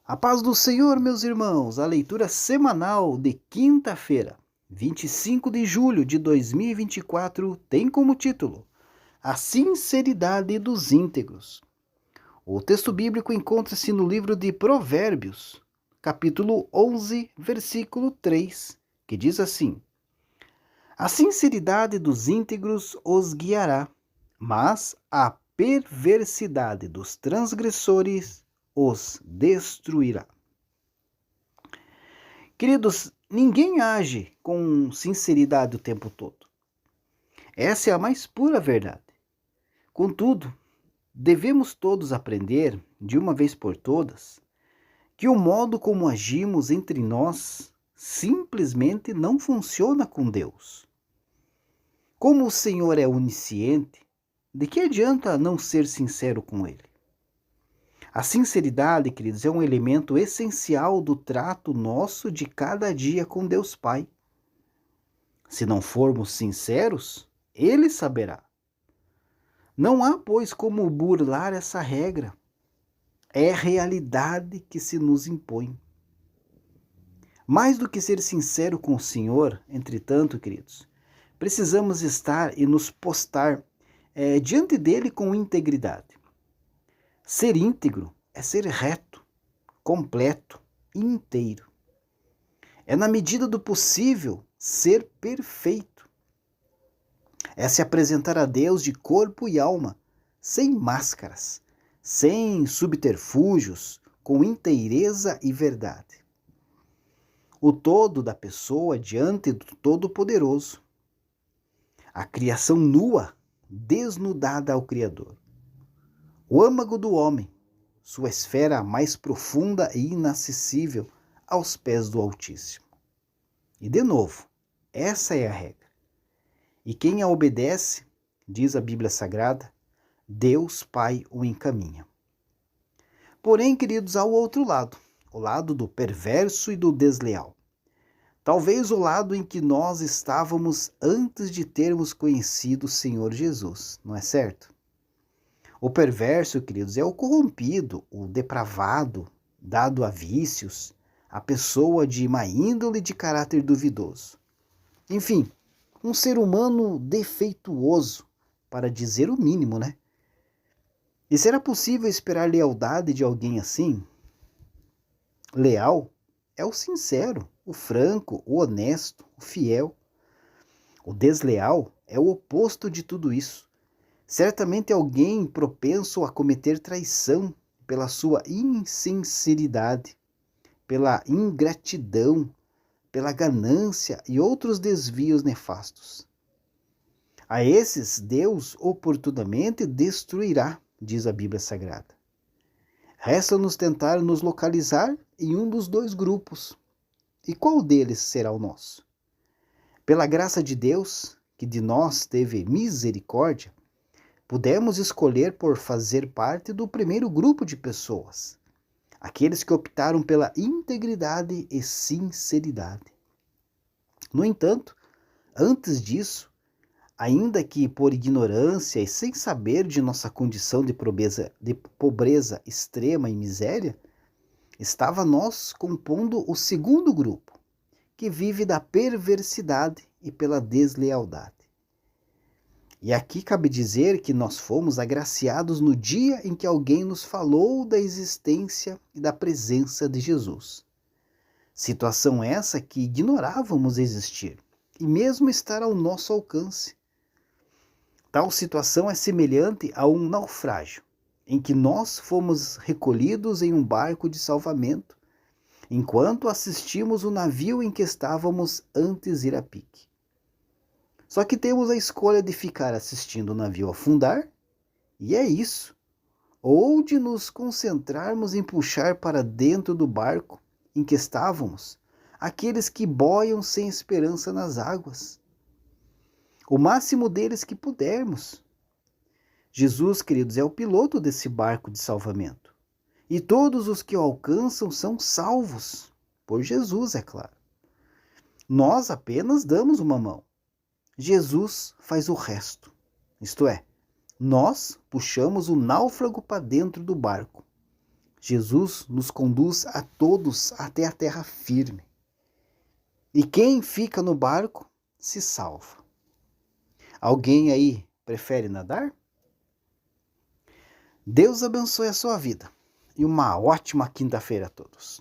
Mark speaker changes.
Speaker 1: A paz do Senhor, meus irmãos, a leitura semanal de quinta-feira, 25 de julho de 2024, tem como título A Sinceridade dos Íntegros. O texto bíblico encontra-se no livro de Provérbios, capítulo 11, versículo 3, que diz assim: A sinceridade dos íntegros os guiará, mas a perversidade dos transgressores os destruirá. Queridos, ninguém age com sinceridade o tempo todo. Essa é a mais pura verdade. Contudo, devemos todos aprender, de uma vez por todas, que o modo como agimos entre nós simplesmente não funciona com Deus. Como o Senhor é onisciente, de que adianta não ser sincero com Ele? A sinceridade, queridos, é um elemento essencial do trato nosso de cada dia com Deus Pai. Se não formos sinceros, Ele saberá. Não há, pois, como burlar essa regra. É a realidade que se nos impõe. Mais do que ser sincero com o Senhor, entretanto, queridos, precisamos estar e nos postar diante dele com integridade. Ser íntegro é ser reto, completo, inteiro. É, na medida do possível, ser perfeito. É se apresentar a Deus de corpo e alma, sem máscaras, sem subterfúgios, com inteireza e verdade. O todo da pessoa diante do Todo-Poderoso. A criação nua, desnudada ao Criador. O âmago do homem, sua esfera mais profunda e inacessível aos pés do Altíssimo. E de novo, essa é a regra. E quem a obedece, diz a Bíblia Sagrada, Deus Pai o encaminha. Porém, queridos, há o outro lado, o lado do perverso e do desleal. Talvez o lado em que nós estávamos antes de termos conhecido o Senhor Jesus, não é certo? O perverso, queridos, é o corrompido, o depravado, dado a vícios, a pessoa de má índole e de caráter duvidoso. Enfim, um ser humano defeituoso, para dizer o mínimo, né? E será possível esperar lealdade de alguém assim? Leal é o sincero, o franco, o honesto, o fiel. O desleal é o oposto de tudo isso. Certamente alguém propenso a cometer traição pela sua insinceridade, pela ingratidão, pela ganância e outros desvios nefastos. A esses Deus oportunamente destruirá, diz a Bíblia Sagrada. Resta-nos tentar nos localizar em um dos dois grupos. E qual deles será o nosso? Pela graça de Deus, que de nós teve misericórdia, pudemos escolher por fazer parte do primeiro grupo de pessoas, aqueles que optaram pela integridade e sinceridade. No entanto, antes disso, ainda que por ignorância e sem saber de nossa condição de pobreza extrema e miséria, estava nós compondo o segundo grupo, que vive da perversidade e pela deslealdade. E aqui cabe dizer que nós fomos agraciados no dia em que alguém nos falou da existência e da presença de Jesus. Situação essa que ignorávamos existir e mesmo estar ao nosso alcance. Tal situação é semelhante a um naufrágio, em que nós fomos recolhidos em um barco de salvamento, enquanto assistimos o navio em que estávamos antes ir a pique. Só que temos a escolha de ficar assistindo o navio afundar, e é isso, ou de nos concentrarmos em puxar para dentro do barco em que estávamos aqueles que boiam sem esperança nas águas. O máximo deles que pudermos. Jesus, queridos, é o piloto desse barco de salvamento. E todos os que o alcançam são salvos, por Jesus, é claro. Nós apenas damos uma mão. Jesus faz o resto. Isto é, nós puxamos o náufrago para dentro do barco. Jesus nos conduz a todos até a terra firme. E quem fica no barco se salva. Alguém aí prefere nadar? Deus abençoe a sua vida e uma ótima quinta-feira a todos.